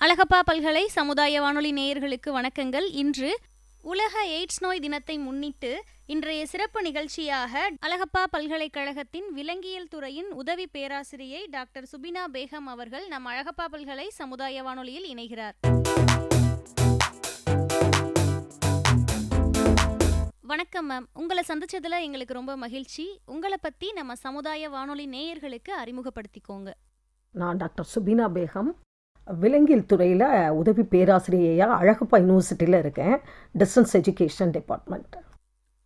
அழகப்பா பல்கலை சமுதாய வானொலி நேயர்களுக்கு வணக்கங்கள். இன்று உலக எய்ட்ஸ் நோய் தினத்தை முன்னிட்டு இன்றைய சிறப்பு நிகழ்ச்சியாக அழகப்பா பல்கலைக்கழகத்தின் விலங்கியல் துறையின் உதவி பேராசிரியை டாக்டர் சுபினா பேகம் அவர்கள் நம் அழகப்பா பல்கலை சமுதாய வானொலியில் இணைகிறார். வணக்கம் மேம், உங்களை சந்திச்சதுல எங்களுக்கு ரொம்ப மகிழ்ச்சி. உங்களை பத்தி நம்ம சமுதாய வானொலி நேயர்களுக்கு அறிமுகப்படுத்திக்கோங்க. நான் டாக்டர் சுபினா பேகம், விலங்கியல் துறையில் உதவி பேராசிரியையாக அழகப்பா யூனிவர்சிட்டியில் இருக்கேன், டிஸ்டன்ஸ் எஜுகேஷன் டிபார்ட்மெண்ட்.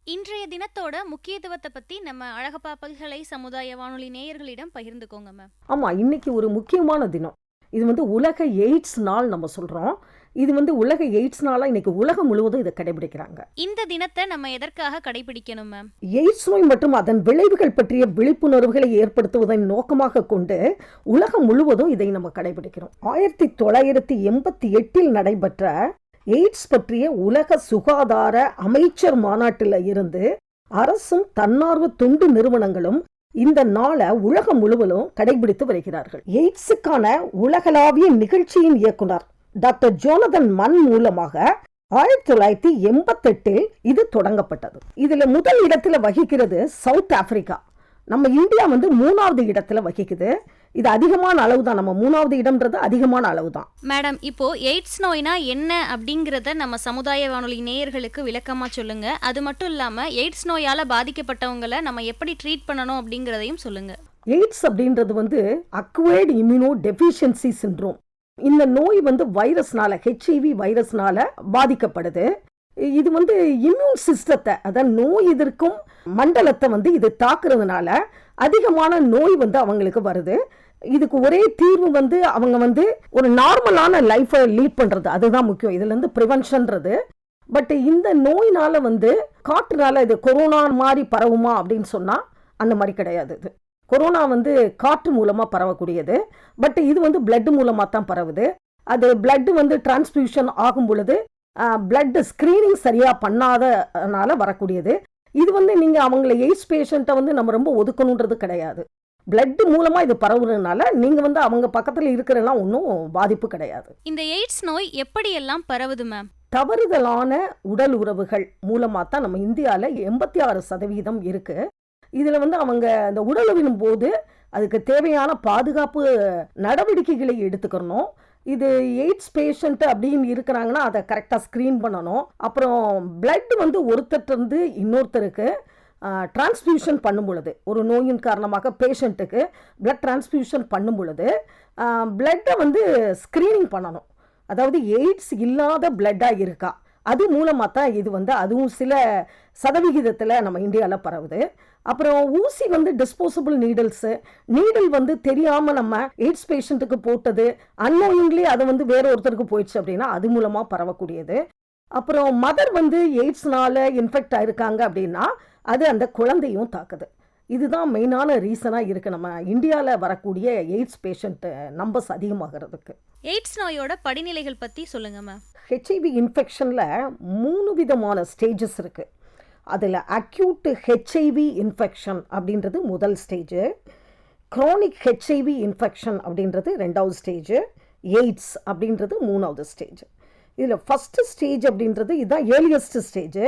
இன்றைய தினத்தோட முக்கியத்துவத்தை பற்றி நம்ம அழகப்பா பல்கலை சமுதாய வானொலி நேயர்களிடம் பகிர்ந்துக்கோங்க மேம். ஆமாம், இன்னைக்கு ஒரு முக்கியமான தினம். இது உலக எய்ட்ஸ் நாள் நம்ம சொல்கிறோம். இது உலக எய்ட்ஸ் நாளாக இன்னைக்கு உலகம் முழுவதும் இதை கடைபிடிக்கிறாங்க. இந்த தினத்தை நம்ம எதற்காக கடைபிடிக்கணும் மேம்? எய்ட்ஸ் நோய் மற்றும் அதன் விளைவுகள் பற்றிய விழிப்புணர்வுகளை ஏற்படுத்துவதன் நோக்கமாக கொண்டு உலகம் முழுவதும் இதை நம்ம கடைபிடிக்கிறோம். 1988 நடைபெற்ற எய்ட்ஸ் பற்றிய உலக சுகாதார அமைச்சர் மாநாட்டில் இருந்து அரசும் தன்னார்வ தொண்டு நிறுவனங்களும் இந்த நாளை உலகம் முழுவதும் கடைபிடித்து வருகிறார்கள். எய்ட்ஸுக்கான உலகளாவிய நிகழ்ச்சியின் இயக்குனர் டாக்டர் ஜோனதன் மன் மூலமாக 1988 இது தொடங்கப்பட்டது. இதுல முதல் இடத்துல வகிக்கிறது சவுத் ஆப்பிரிக்கா. நம்ம இந்தியா 3வது இடத்துல வகிக்குது. இது அதிகமான அளவு தான், நம்ம 3வது இடம்ன்றது அதிகமான அளவு தான். மேடம், இப்போ எய்ட்ஸ் நோய்னா என்ன அப்படிங்கிறத நம்ம சமுதாய வானொலி நேயர்களுக்கு விளக்கமா சொல்லுங்க. அது மட்டும் இல்லாம எய்ட்ஸ் நோயால பாதிக்கப்பட்டவங்களை நம்ம எப்படி ட்ரீட் பண்ணணும் அப்படிங்கிறதையும் சொல்லுங்க. எய்ட்ஸ் அப்படின்றது அக்வைர்டு இம்யூனோ டெஃபிஷியன்சி சிண்ட்ரோம். இந்த நோய் வைரஸ்னால, HIV வைரஸ்னால பாதிக்கப்படுது. இது இம்யூன் சிஸ்டத்தை, அதாவது நோய் எதிர்க்கும் மண்டலத்தை இது தாக்குறதுனால அதிகமான நோய் அவங்களுக்கு வருது. இதுக்கு ஒரே தீர்வு அவங்க ஒரு நார்மலான லைஃபை லீட் பண்றது, அதுதான் முக்கியம். இதுல இருந்து ப்ரிவென்ஷன்றது. பட் இந்த நோயினால காற்றுனால இது கொரோனா மாதிரி பரவுமா அப்படின்னு சொன்னா அந்த மாதிரி கிடையாது. இது கொரோனா காற்று மூலமா பரவக்கூடியது. பட் இது பிளட் மூலமா தான் பரவுது. அது பிளட் டிரான்ஸ்ஃபியூஷன் ஆகும் பொழுது பிளட் ஸ்கிரீனிங் சரியா பண்ணாதனால வரக்கூடியது. இது நீங்க அவங்கள எய்ட்ஸ் பேஷண்ட்டை நம்ம ரொம்ப ஒதுக்கணுன்றது கிடையாது. பிளட் மூலமா இது பரவுறதுனால நீங்க அவங்க பக்கத்துல இருக்கிறலாம் ஒன்றும் பாதிப்பு கிடையாது. இந்த எய்ட்ஸ் நோய் எப்படியெல்லாம் பரவுது மேம்? தவறுதலான உடல் உறவுகள் மூலமா தான் நம்ம இந்தியாவில் 86% இருக்கு. இதுல அவங்க அந்த உடலுறவின் போது அதுக்கு தேவையான பாதுகாப்பு நடவடிக்கைகளை எடுத்துக்கணும். இது எய்ட்ஸ் பேஷண்ட் அப்படின்னு இருக்கிறாங்கன்னா அதை கரெக்டாக ஸ்க்ரீன் பண்ணணும். அப்புறம் பிளட் ஒருத்தர் இன்னொருத்தருக்கு டிரான்ஸ்ஃபியூஷன் பண்ணும் பொழுது, ஒரு நோயின் காரணமாக பேஷண்ட்டுக்கு பிளட் டிரான்ஸ்ஃபியூஷன் பண்ணும் பொழுது பிளட்டை ஸ்க்ரீனிங் பண்ணணும். அதாவது எய்ட்ஸ் இல்லாத பிளட்டாக இருக்கா, அது மூலமாக தான் இது அதுவும் சில சதவிகிதத்தில் நம்ம இந்தியாவில் பரவுது. அப்புறம் ஊசி டிஸ்போசபிள் நீடில்ஸு, நீடில் தெரியாமல் நம்ம எய்ட்ஸ் பேஷண்ட்டுக்கு போட்டது, அன்னோயிங்லி அது வேற ஒருத்தருக்கு போயிடுச்சு அப்படின்னா அது மூலமாக பரவக்கூடியது. அப்புறம் மதர் எய்ட்ஸ்னால இன்ஃபெக்ட் ஆயிருக்காங்க அப்படின்னா அது அந்த குழந்தையும் தாக்குது. இதுதான் மெயினான ரீசனாக இருக்குது நம்ம இந்தியாவில் வரக்கூடிய எய்ட்ஸ் பேஷண்ட் நம்பர்ஸ் அதிகமாகிறதுக்கு. எய்ட்ஸ் நோயோட படிநிலைகள் பற்றி சொல்லுங்க மேம். HIV இன்ஃபெக்ஷனில் 3 விதமான ஸ்டேஜஸ் இருக்குது. அதில் அக்யூட் HIV இன்ஃபெக்ஷன் அப்படின்றது முதல் ஸ்டேஜு, க்ரானிக் HIV இன்ஃபெக்ஷன் அப்படின்றது 2வது ஸ்டேஜு, எய்ட்ஸ் அப்படின்றது 3வது ஸ்டேஜ். இதில் ஃபஸ்ட்டு ஸ்டேஜ் அப்படின்றது இதுதான் ஏர்லியஸ்ட் ஸ்டேஜு.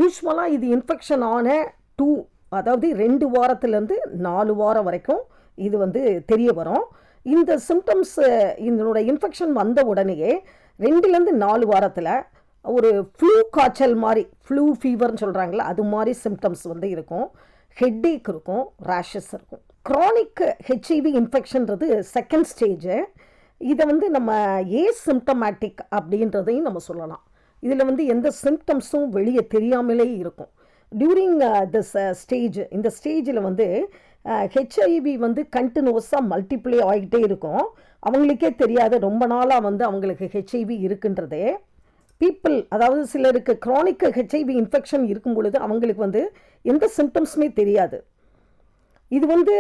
யூஸ்வலாக இது இன்ஃபெக்ஷன் ஆன 2 வாரத்துலேருந்து 4 வாரம் வரைக்கும் இது தெரிய வரும். இந்த சிம்டம்ஸ், இதனோட இன்ஃபெக்ஷன் வந்த உடனேயே 2லேருந்து 4 வாரத்தில் ஒரு ஃப்ளூ காய்ச்சல் மாதிரி, ஃப்ளூ ஃபீவர்னு சொல்கிறாங்களா, அது மாதிரி சிம்டம்ஸ் இருக்கும். ஹெட்டேக் இருக்கும், ரேஷஸ் இருக்கும். க்ரானிக் HIV இன்ஃபெக்ஷன்றது செகண்ட் ஸ்டேஜு. இதை நம்ம ஏசிம்டமேட்டிக் அப்படின்றதையும் நம்ம சொல்லலாம். இதில் எந்த சிம்டம்ஸும் வெளியே தெரியாமலே இருக்கும். டியூரிங் திஸ் ஸ்டேஜ், இந்த ஸ்டேஜில் HIV கண்டினியூஸாக மல்டிப்ளை ஆகிட்டே இருக்கும். அவங்களுக்கே தெரியாது ரொம்ப நாளாக அவங்களுக்கு HIV இருக்குன்றதே. பீப்புள், அதாவது சிலருக்கு க்ரானிக் HIV இன்ஃபெக்ஷன் இருக்கும் பொழுது அவங்களுக்கு எந்த சிம்டம்ஸுமே தெரியாது. இது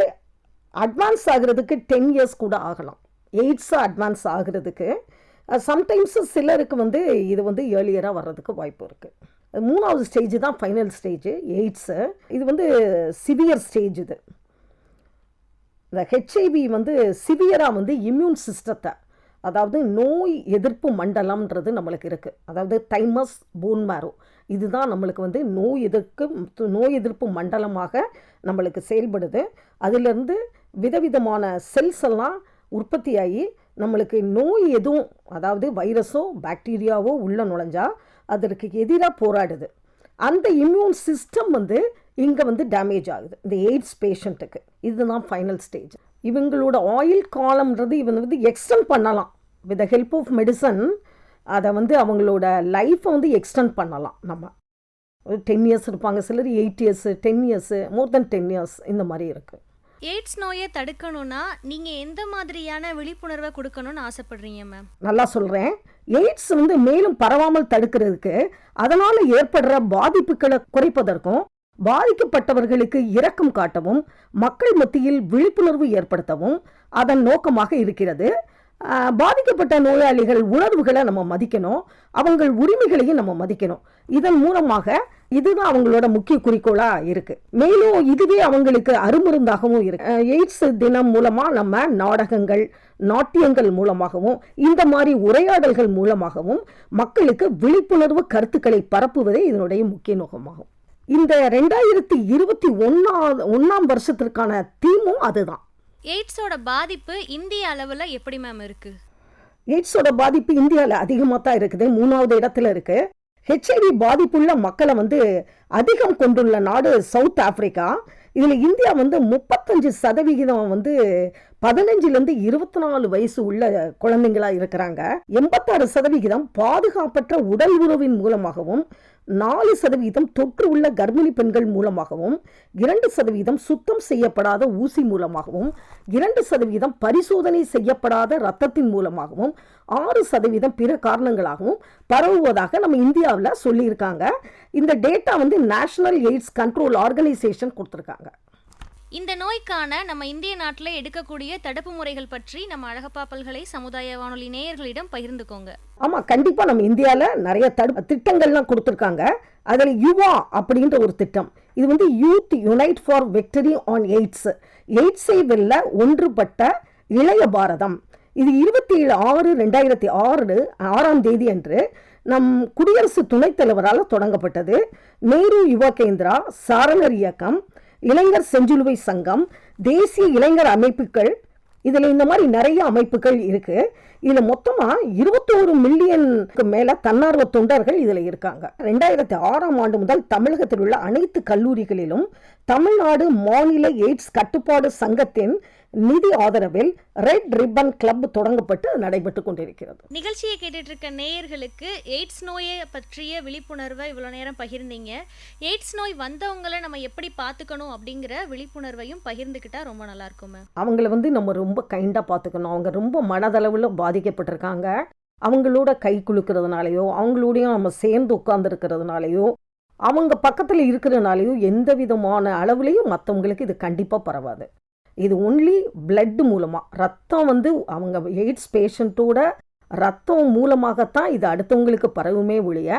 அட்வான்ஸ் ஆகிறதுக்கு 10 years கூட ஆகலாம். எய்ட்ஸாக அட்வான்ஸ் ஆகிறதுக்கு சம்டைம்ஸ் சிலருக்கு இது ஏர்லியராக வர்றதுக்கு வாய்ப்பு இருக்குது. 3வது ஸ்டேஜ் தான் ஃபைனல் ஸ்டேஜ் எய்ட்ஸு. இது சிவியர் ஸ்டேஜ். இது இந்த ஹெச்ஐவி சிவியராக இம்யூன் சிஸ்டத்தை, அதாவது நோய் எதிர்ப்பு மண்டலம்ன்றது நம்மளுக்கு இருக்குது. அதாவது தைமஸ் போன் மேரோ இதுதான் நம்மளுக்கு வந்து நோய் எதிர்ப்பு மண்டலமாக நம்மளுக்கு செயல்படுது. அதிலிருந்து விதவிதமான செல்ஸ் எல்லாம் உற்பத்தியாகி நம்மளுக்கு நோய் எதுவும், அதாவது வைரஸோ பாக்டீரியாவோ உள்ள நுழைஞ்சா அதற்கு எதிராக போராடுது. அந்த இம்யூன் சிஸ்டம் வந்து இங்கே வந்து டேமேஜ் ஆகுது இந்த எய்ட்ஸ் பேஷண்ட்டுக்கு. இதுதான் ஃபைனல் ஸ்டேஜ். இவங்களோட ஆயுள் காலம்ன்றது இவங்க வந்து எக்ஸ்டெண்ட் பண்ணலாம் with the help of medicine. அதை வந்து அவங்களோட லைஃப்பை வந்து எக்ஸ்டெண்ட் பண்ணலாம். நம்ம 10 இயர்ஸ் இருப்பாங்க, சிலர் 8 இயர்ஸ், 10 இயர்ஸ், மோர் தென் 10 இயர்ஸ் இந்த மாதிரி இருக்குது. எய்ட்ஸ் நோயை தடுக்கணும்னா நீங்கள் எந்த மாதிரியான விழிப்புணர்வை கொடுக்கணும்னு ஆசைப்படுறீங்க மேம்? நல்லா சொல்கிறேன். எய்ட்ஸ் வந்து மேலும் பரவாமல் தடுக்கிறதுக்கு, அதனால் ஏற்படுற பாதிப்புகளை குறைப்பதற்கும், பாதிக்கப்பட்டவர்களுக்கு இரக்கம் காட்டவும், மக்கள் மத்தியில் விழிப்புணர்வு ஏற்படுத்தவும் அதன் நோக்கமாக இருக்கிறது. பாதிக்கப்பட்ட நோயாளிகள் உணர்வுகளை நம்ம மதிக்கணும், அவங்கள் உரிமைகளையும் நம்ம மதிக்கணும். இதன் மூலமாக இதுதான் அவங்களோட முக்கிய குறிக்கோளாக இருக்குது. மேலும் இதுவே அவங்களுக்கு அருமருந்தாகவும் இருக்கு. எய்ட்ஸ் தினம் மூலமாக நம்ம நாடகங்கள், நாட்டியங்கள் மூலமாகவும் இந்த மாதிரி உரையாடல்கள் மூலமாகவும் மக்களுக்கு விழிப்புணர்வு கருத்துக்களை பரப்புவதே இதனுடைய முக்கிய நோக்கமாகும். இந்த 2021ஆம் வருஷத்திற்கான தீமும் அதுதான். எய்ட்ஸோட பாதிப்பு இந்திய அளவில் எப்படி மேம் இருக்குது? எய்ட்ஸோட பாதிப்பு இந்தியாவில் அதிகமாக தான் இருக்குது, 3வது இடத்துல இருக்குது. ஹெச்ஐவி பாதிப்புள்ள மக்களை வந்து அதிகம் கொண்டுள்ள நாடு சவுத் ஆப்பிரிக்கா. இதில் இந்தியா வந்து 35% வந்து 15லேருந்து 24 வயசு உள்ள குழந்தைங்களாக இருக்கிறாங்க. 86% பாதுகாப்பற்ற உடல் உறவின் மூலமாகவும், 4% தொற்று உள்ள கர்ப்பிணி பெண்கள் மூலமாகவும், 2% சுத்தம் செய்யப்படாத ஊசி மூலமாகவும், 2% பரிசோதனை செய்யப்படாத இரத்தத்தின் மூலமாகவும், 6% பிற காரணங்களாகவும் பரவுவதாக நம்ம இந்தியாவில் சொல்லியிருக்காங்க. இந்த டேட்டா வந்து நேஷனல் எய்ட்ஸ் கண்ட்ரோல் ஆர்கனைசேஷன் கொடுத்துருக்காங்க. இந்த நோய்க்கான நம்ம இந்திய நாட்டில் எடுக்கக்கூடிய தடுப்பு முறைகள் பற்றி நம்ம அழகப்பா பல்கலை சமுதாய வானொலி நேயர்களிடம் பகிர்ந்துக்கோங்க. ஆமாம், கண்டிப்பாக நம்ம இந்தியாவில் நிறைய திட்டங்கள்லாம் கொடுத்துருக்காங்க. அதில் யுவா அப்படின்ற ஒரு திட்டம், இது வந்து youth unite for victory on AIDS, எய்ட்ஸை வெல்ல ஒன்றுபட்ட இளைய பாரதம். இது 27/6/2006 அன்று நம் குடியரசு துணைத் தலைவரால் தொடங்கப்பட்டது. நேரு யுவா கேந்திரா, சாரணர் இயக்கம், இளைஞர் செஞ்சிலுவை சங்கம், தேசிய இளைஞர் அமைப்புகள், இதில் இந்த மாதிரி நிறைய அமைப்புகள் இருக்குது. இதில் மொத்தமாக 21 மில்லியனுக்கு மேலே தன்னார்வ தொண்டர்கள் இதில் இருக்காங்க. 2006ஆம் ஆண்டு முதல் தமிழகத்தில் உள்ள அனைத்து கல்லூரிகளிலும் தமிழ்நாடு மாநில எய்ட்ஸ் கட்டுப்பாடு சங்கத்தின் நிதி ஆதரவில் ரெட் ரிப்பன் கிளப் தொடங்கப்பட்டு நடைபெற்று கொண்டிருக்கிறது. நிகழ்ச்சியை கேட்டுட்டு இருக்க நேயர்களுக்கு எய்ட்ஸ் நோயை பற்றிய விழிப்புணர்வை இவ்வளோ நேரம் பகிர்ந்தீங்க. எய்ட்ஸ் நோய் வந்தவங்களை நம்ம எப்படி பார்த்துக்கணும் அப்படிங்கிற விழிப்புணர்வையும் பகிர்ந்துக்கிட்டா ரொம்ப நல்லா இருக்கும் மேம். அவங்கள வந்து நம்ம ரொம்ப கைண்டாக பார்த்துக்கணும். அவங்க ரொம்ப மனதளவில் பாதிக்கப்பட்டிருக்காங்க. அவங்களோட கை குலுக்கிறதுனாலையோ, அவங்களோடையும் நம்ம சேர்ந்து உட்கார்ந்துருக்கிறதுனாலையோ, அவங்க பக்கத்தில் இருக்கிறதுனாலையோ எந்த விதமான அளவுலையும் மற்றவங்களுக்கு இது கண்டிப்பாக பரவாது. இது ஒன்லி பிளட் மூலமாக, ரத்தம் வந்து அவங்க எய்ட்ஸ் பேஷண்ட்டோட ரத்தம் மூலமாகத்தான் இது அடுத்தவங்களுக்கு பரவுமே ஒழிய,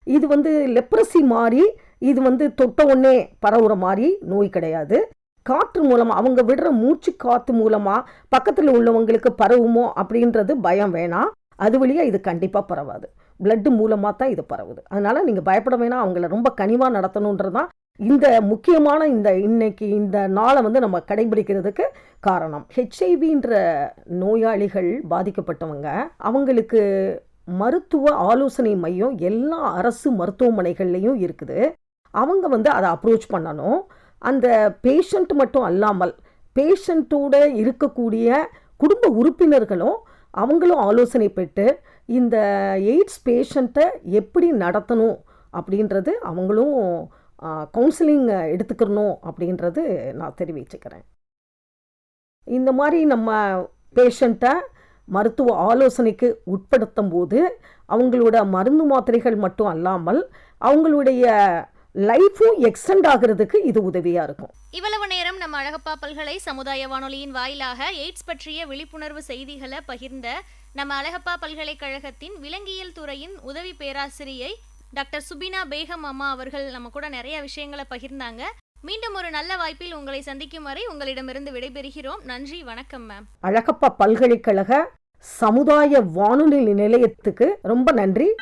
இது வந்து லெப்ரசி மாதிரி, இது வந்து தொட்ட உடனே பரவுற மாதிரி நோய் கிடையாது. காற்று மூலமாக, அவங்க விடுற மூச்சு காற்று மூலமாக பக்கத்தில் உள்ளவங்களுக்கு பரவுமோ அப்படின்றது பயம் வேணாம். அது வழியாக இது கண்டிப்பாக பரவாது. பிளட்டு மூலமாக தான் இது பரவுது. அதனால் நீங்கள் பயப்பட வேணாம். அவங்கள ரொம்ப கனிவாக நடத்தணுன்றது தான் இந்த முக்கியமான இன்னைக்கு இந்த நாளை வந்து நம்ம கடைபிடிக்கிறதுக்கு காரணம். ஹெச்ஐவின்ற நோயாளிகள் பாதிக்கப்பட்டவங்க, அவங்களுக்கு மருத்துவ ஆலோசனை மையம் எல்லா அரசு மருத்துவமனைகள்லையும் இருக்குது. அவங்க வந்து அதை அப்ரோச் பண்ணணும். அந்த பேஷண்ட் மட்டும் அல்லாமல் பேஷண்ட்டோட இருக்கக்கூடிய குடும்ப உறுப்பினர்களும் அவங்களும் ஆலோசனை பெற்று இந்த எய்ட்ஸ் பேஷண்ட்டை எப்படி நடத்தணும் அப்படின்றது அவங்களும் கவுன்சிலிங் எடுத்துக்கணும் அப்படின்றது நான் தெரிவிச்சுக்கிறேன். இந்த மாதிரி நம்ம பேஷண்ட்டை மருத்துவ ஆலோசனைக்கு உட்படுத்தும் போது அவங்களோட மருந்து மாத்திரைகள் மட்டும் அல்லாமல் அவங்களுடைய லைஃபும் எக்ஸ்டெண்ட் ஆகிறதுக்கு இது உதவியாக இருக்கும். இவ்வளவு நேரம் நம்ம அழகப்பா பல்கலை சமுதாய வானொலியின் வாயிலாக எய்ட்ஸ் பற்றிய விழிப்புணர்வு செய்திகளை பகிர்ந்த நம்ம அழகப்பா பல்கலைக்கழகத்தின் விலங்கியல் துறையின் உதவி பேராசிரியை டாக்டர் சுபினா பேகம் அம்மா அவர்கள் நம்ம கூட நிறைய விஷயங்களை பகிர்ந்தாங்க. மீண்டும் ஒரு நல்ல வாய்ப்பில் உங்களை சந்திக்கும் வரை உங்களிடமிருந்து விடைபெறுகிறோம். நன்றி, வணக்கம் மேம். அழகப்பா பல்கலைக்கழக சமுதாய வானொலி நிலையத்துக்கு ரொம்ப நன்றி.